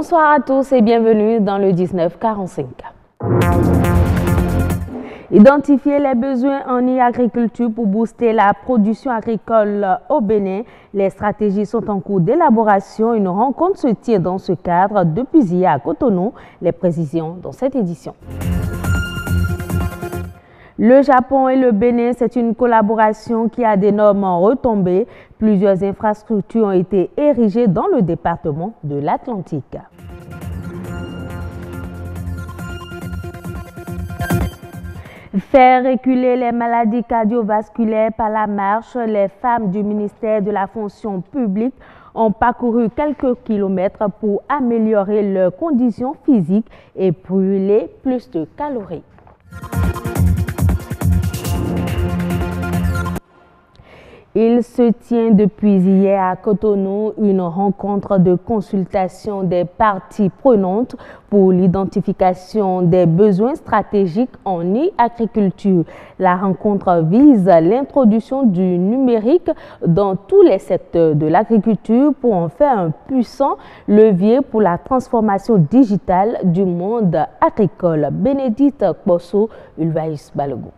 Bonsoir à tous et bienvenue dans le 1945. Identifier les besoins en e-agriculture pour booster la production agricole au Bénin. Les stratégies sont en cours d'élaboration. Une rencontre se tient dans ce cadre depuis hier à Cotonou. Les précisions dans cette édition. Le Japon et le Bénin, c'est une collaboration qui a d'énormes retombées. Plusieurs infrastructures ont été érigées dans le département de l'Atlantique. Faire reculer les maladies cardiovasculaires par la marche, les femmes du ministère de la fonction publique ont parcouru quelques kilomètres pour améliorer leurs conditions physiques et brûler plus de calories. Il se tient depuis hier à Cotonou une rencontre de consultation des parties prenantes pour l'identification des besoins stratégiques en e-agriculture. La rencontre vise l'introduction du numérique dans tous les secteurs de l'agriculture pour en faire un puissant levier pour la transformation digitale du monde agricole. Bénédicte Kposso, Ulvaïs Balogo.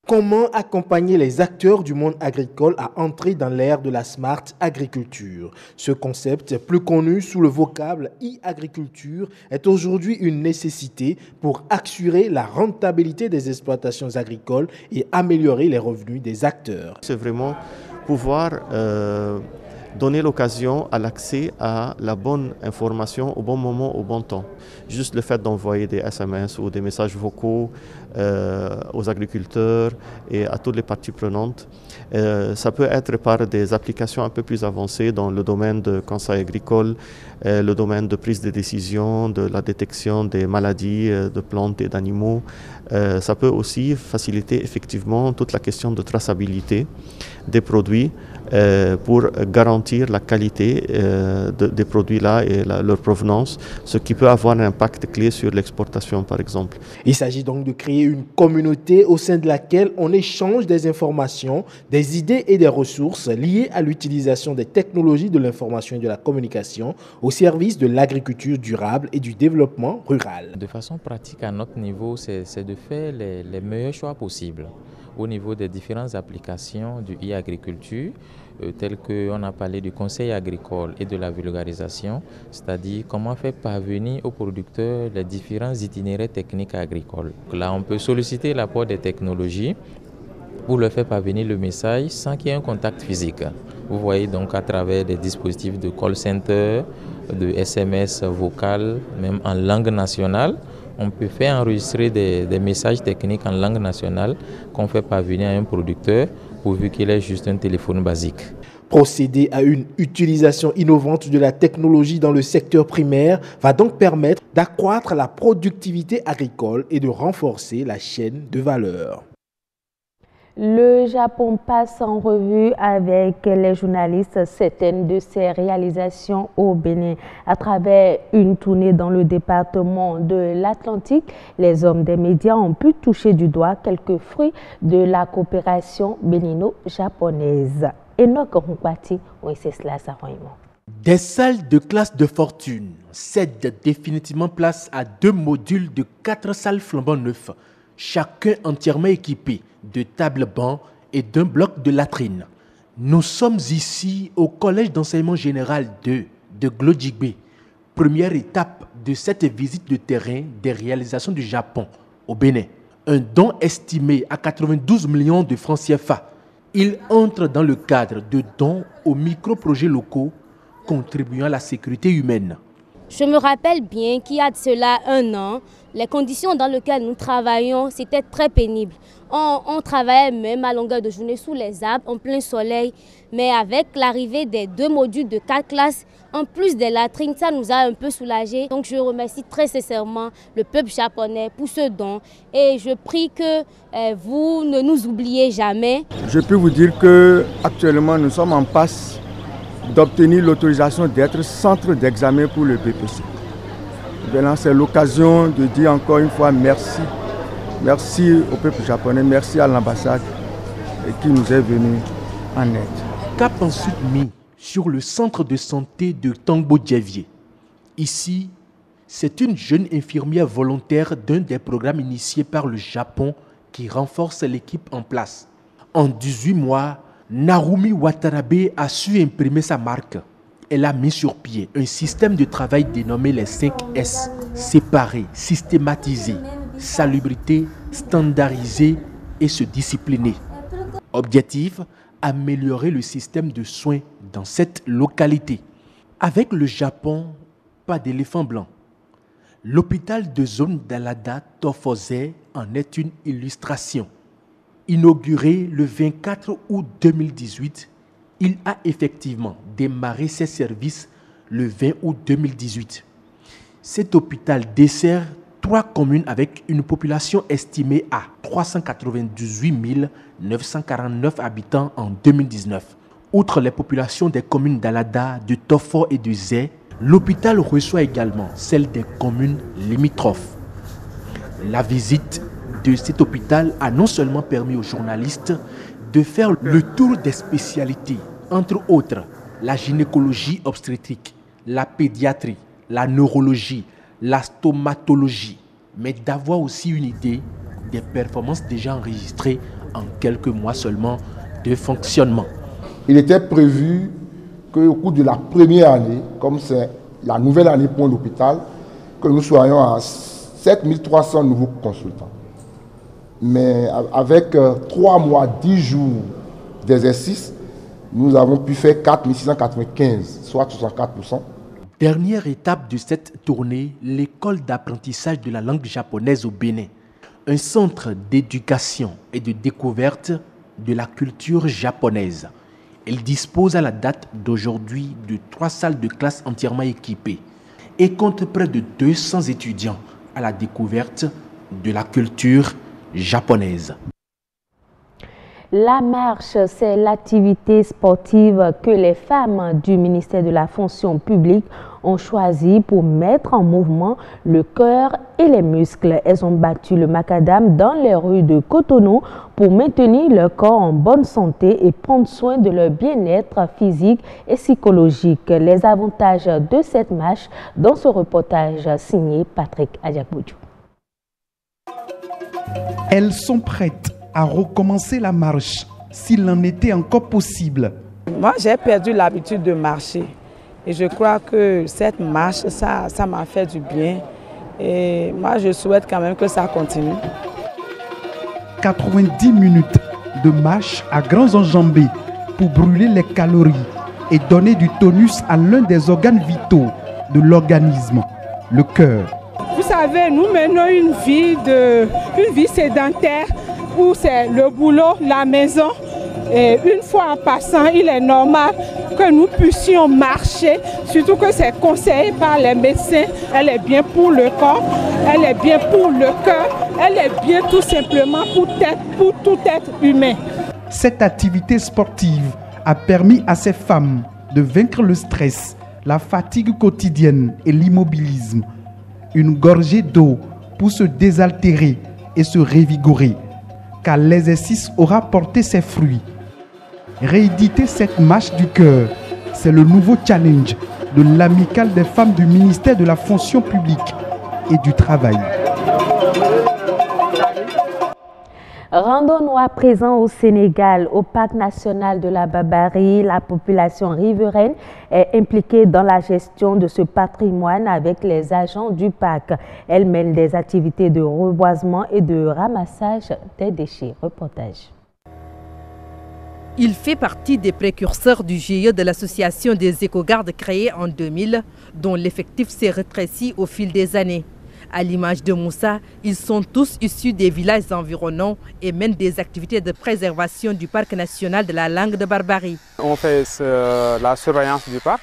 Comment accompagner les acteurs du monde agricole à entrer dans l'ère de la smart agriculture? Ce concept, plus connu sous le vocable e-agriculture, est aujourd'hui une nécessité pour assurer la rentabilité des exploitations agricoles et améliorer les revenus des acteurs. C'est vraiment pouvoir donner l'occasion à l'accès à la bonne information au bon moment, au bon temps. Juste le fait d'envoyer des SMS ou des messages vocaux aux agriculteurs et à toutes les parties prenantes. Ça peut être par des applications un peu plus avancées dans le domaine de conseil agricole, le domaine de prise de décision, de la détection des maladies de plantes et d'animaux. Ça peut aussi faciliter effectivement toute la question de traçabilité des produits pour garantir la qualité des produits-là et leur provenance, ce qui peut avoir un impact clé sur l'exportation par exemple. Il s'agit donc de créer une communauté au sein de laquelle on échange des informations, des idées et des ressources liées à l'utilisation des technologies de l'information et de la communication au service de l'agriculture durable et du développement rural. De façon pratique, à notre niveau, c'est de faire les meilleurs choix possibles au niveau des différentes applications du e-agriculture, telles qu'on a parlé du conseil agricole et de la vulgarisation, c'est-à-dire comment faire parvenir aux producteurs les différents itinéraires techniques agricoles. Là, on peut solliciter l'apport des technologies pour leur faire parvenir le message sans qu'il y ait un contact physique. Vous voyez donc à travers des dispositifs de call center, de SMS vocal, même en langue nationale, on peut faire enregistrer des messages techniques en langue nationale qu'on fait parvenir à un producteur pourvu qu'il ait juste un téléphone basique. Procéder à une utilisation innovante de la technologie dans le secteur primaire va donc permettre d'accroître la productivité agricole et de renforcer la chaîne de valeur. Le Japon passe en revue avec les journalistes certaines de ses réalisations au Bénin. À travers une tournée dans le département de l'Atlantique, les hommes des médias ont pu toucher du doigt quelques fruits de la coopération bénino-japonaise. Enoch Humpati, oui, c'est cela, ça va. Des salles de classe de fortune cèdent définitivement place à 2 modules de 4 salles flambant neufs, chacun entièrement équipé de tables-bancs et d'un bloc de latrines. Nous sommes ici au Collège d'enseignement général 2 de Glodjigbe, première étape de cette visite de terrain des réalisations du Japon au Bénin. Un don estimé à 92 millions de francs CFA. Il entre dans le cadre de dons aux micro-projets locaux contribuant à la sécurité humaine. Je me rappelle bien qu'il y a de cela 1 an, les conditions dans lesquelles nous travaillons, c'était très pénible. On travaillait même à longueur de journée sous les arbres, en plein soleil. Mais avec l'arrivée des 2 modules de 4 classes, en plus des latrines, ça nous a un peu soulagés. Donc je remercie très sincèrement le peuple japonais pour ce don. Et je prie que vous ne nous oubliez jamais. Je peux vous dire qu'actuellement, nous sommes en passe d'obtenir l'autorisation d'être centre d'examen pour le BPC. C'est l'occasion de dire encore une fois merci. Merci au peuple japonais, merci à l'ambassade qui nous est venu en aide. Cap ensuite mis sur le centre de santé de Tangbo-Djevier. Ici, C'est une jeune infirmière volontaire d'un des programmes initiés par le Japon qui renforce l'équipe en place. En 18 mois, Narumi Watanabe a su imprimer sa marque. Elle a mis sur pied un système de travail dénommé les 5 S, séparer, systématiser, salubrité, standardiser et se discipliner. Objectif, améliorer le système de soins dans cette localité. Avec le Japon, pas d'éléphant blanc. L'hôpital de zone d'Alada Tofose en est une illustration. Inauguré le 24 août 2018, il a effectivement démarré ses services le 20 août 2018. Cet hôpital dessert 3 communes avec une population estimée à 398 949 habitants en 2019. Outre les populations des communes d'Alada, de Tofo et de Zé, l'hôpital reçoit également celles des communes limitrophes. La visite de cet hôpital a non seulement permis aux journalistes de faire le tour des spécialités, entre autres la gynécologie obstétrique, la pédiatrie, la neurologie, la stomatologie, mais d'avoir aussi une idée des performances déjà enregistrées en quelques mois seulement de fonctionnement. Il était prévu qu'au cours de la première année, comme c'est la nouvelle année pour l'hôpital, que nous soyons à 7300 nouveaux consultants. Mais avec 3 mois, 10 jours d'exercice, nous avons pu faire 4695, soit 64%. Dernière étape de cette tournée, l'école d'apprentissage de la langue japonaise au Bénin. Un centre d'éducation et de découverte de la culture japonaise. Il dispose à la date d'aujourd'hui de 3 salles de classe entièrement équipées et compte près de 200 étudiants à la découverte de la culture japonaise. La marche, c'est l'activité sportive que les femmes du ministère de la fonction publique ont choisi pour mettre en mouvement le cœur et les muscles. Elles ont battu le macadam dans les rues de Cotonou pour maintenir leur corps en bonne santé et prendre soin de leur bien-être physique et psychologique. Les avantages de cette marche dans ce reportage signé Patrick Adiakbodjou. Elles sont prêtes à recommencer la marche, s'il en était encore possible. Moi, j'ai perdu l'habitude de marcher. Et je crois que cette marche, ça m'a fait du bien. Et moi, je souhaite quand même que ça continue. 90 minutes de marche à grands enjambées pour brûler les calories et donner du tonus à l'un des organes vitaux de l'organisme, le cœur. Vous savez, nous menons une vie sédentaire où c'est le boulot, la maison. Et une fois en passant, il est normal que nous puissions marcher, surtout que c'est conseillé par les médecins. Elle est bien pour le corps, elle est bien pour le cœur, elle est bien tout simplement pour tout être humain. Cette activité sportive a permis à ces femmes de vaincre le stress, la fatigue quotidienne et l'immobilisme. Une gorgée d'eau pour se désaltérer et se revigorer, car l'exercice aura porté ses fruits. Rééditer cette marche du cœur, c'est le nouveau challenge de l'amicale des femmes du ministère de la fonction publique et du travail. Rendons-nous à présent au Sénégal, au parc national de la Barbarie. La population riveraine est impliquée dans la gestion de ce patrimoine avec les agents du parc. Elle mène des activités de reboisement et de ramassage des déchets. Reportage. Il fait partie des précurseurs du GIE de l'association des éco-gardes créée en 2000, dont l'effectif s'est rétréci au fil des années. À l'image de Moussa, ils sont tous issus des villages environnants et mènent des activités de préservation du parc national de la langue de Barbarie. On fait la surveillance du parc,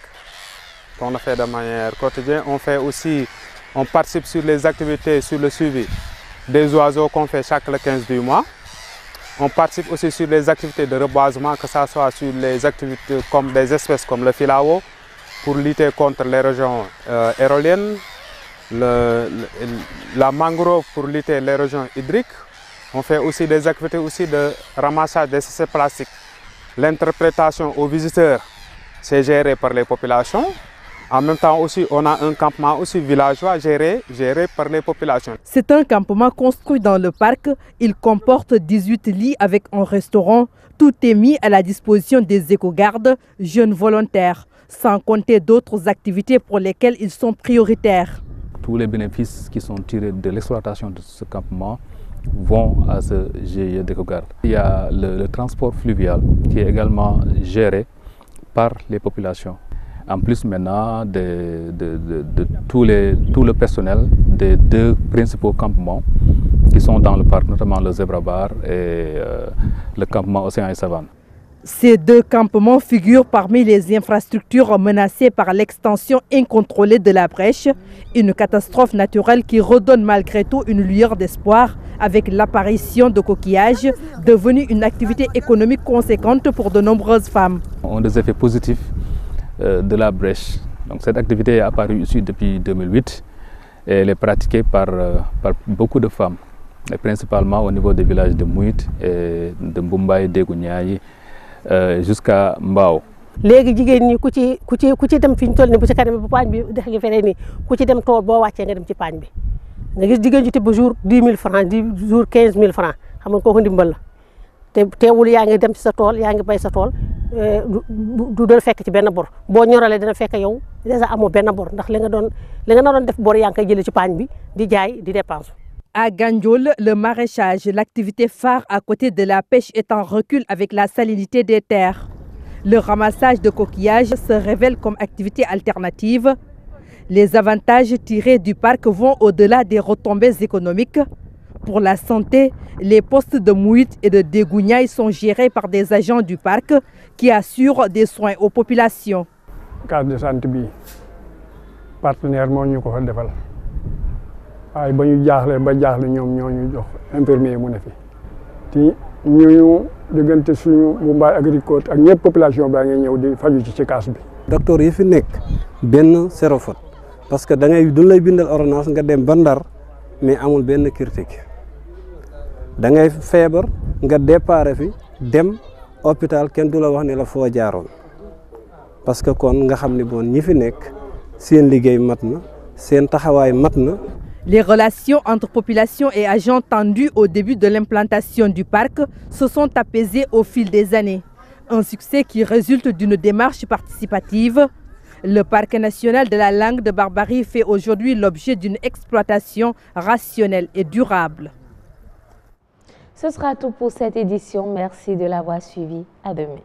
on le fait de manière quotidienne. On participe sur les activités, sur le suivi des oiseaux qu'on fait chaque 15 du mois. On participe aussi sur les activités de reboisement, que ce soit sur les activités comme des espèces comme le filao, pour lutter contre l'érosion aérolienne, la mangrove pour lutter l'érosion hydrique. On fait aussi des activités de ramassage des déchets plastiques. L'interprétation aux visiteurs, c'est géré par les populations. En même temps aussi, on a un campement aussi villageois géré par les populations. C'est un campement construit dans le parc. Il comporte 18 lits avec un restaurant. Tout est mis à la disposition des éco-gardes, jeunes volontaires, sans compter d'autres activités pour lesquelles ils sont prioritaires. Tous les bénéfices qui sont tirés de l'exploitation de ce campement vont à ce GIE d'éco-garde. Il y a le transport fluvial qui est également géré par les populations. En plus maintenant de tout le personnel des 2 principaux campements qui sont dans le parc, notamment le Zebra Bar et le campement Océan et Savane. Ces 2 campements figurent parmi les infrastructures menacées par l'extension incontrôlée de la brèche, une catastrophe naturelle qui redonne malgré tout une lueur d'espoir avec l'apparition de coquillages, devenue une activité économique conséquente pour de nombreuses femmes. On a des effets positifs de la brèche. Donc, cette activité est apparue ici depuis 2008 et elle est pratiquée par beaucoup de femmes, et principalement au niveau des villages de Mouit et de Mbumbaye, Degouñaay, jusqu'à Mbao. léegi jigéen ñi ku ci dem fi ñu toll nii bu ci kanam bu paañ bi dex gi fere nii ku ci dem tool boo wàccee nga dem ci paañ bi nga gis jigéen ju tibb jour 10 000 francs 10 jours 15 000 francs xam nga kooku ndimbal la te teewul yaa ngi dem ci sa tool yaa ngi bay sa tool du dal fekk ci benn bor boo ñoralee dina fekk yow déjà amoo benn bor ndax li nga doon def bor yaa ngi koy jëlee ci paañ bi di jaay di dépense. À Gandiol, le maraîchage, l'activité phare à côté de la pêche, est en recul avec la salinité des terres. Le ramassage de coquillages se révèle comme activité alternative. Les avantages tirés du parc vont au-delà des retombées économiques. Pour la santé, les postes de Mouit et de Degouñaay sont gérés par des agents du parc qui assurent des soins aux populations. Case de santé bi partenaire moo ñu ko fa defal waaye ba ñu jaaxle ba jaaxle ñoom ñoo ñu jox infirmier mu ne fi te ñu diggante suñu Mbumbaay agricole ak ñëpp population baa ngi ñëw di faju ci case bi. docteur yi fi nekk benn zéro faute parce que da ngay duñ lay bindal ordonnance nga dem ba Ndar mais amul benn critique da ngay feebar nga déparé fi dem hôpital kenn du la wax ne la foo jaaroon parce que kon nga xam ne bon ñi fi nekk seen liggéey mat na seen taxawaay mat na. Les relations entre population et agents tendues au début de l'implantation du parc se sont apaisées au fil des années. Un succès qui résulte d'une démarche participative. Le parc national de la Langue de Barbarie fait aujourd'hui l'objet d'une exploitation rationnelle et durable. Ce sera tout pour cette édition. Merci de l'avoir suivi. À demain.